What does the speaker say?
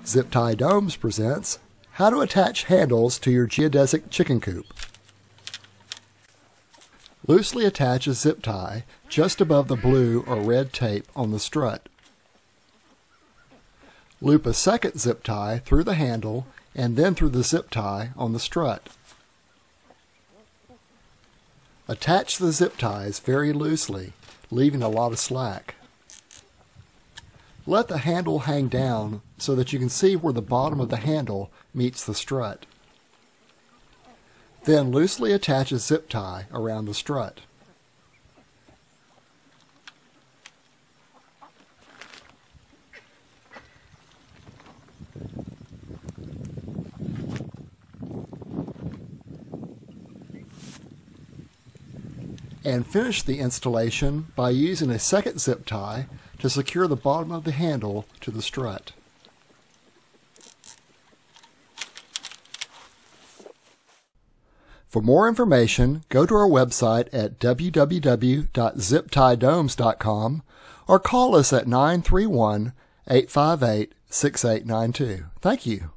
Zip Tie Domes presents How to Attach Handles to Your Geodesic Chicken Coop. Loosely attach a zip tie just above the blue or red tape on the strut. Loop a second zip tie through the handle and then through the zip tie on the strut. Attach the zip ties very loosely, leaving a lot of slack. Let the handle hang down so that you can see where the bottom of the handle meets the strut. Then loosely attach a zip tie around the strut. And finish the installation by using a second zip tie to secure the bottom of the handle to the strut. For more information, go to our website at www.ziptiedomes.com or call us at 931-858-6892. Thank you.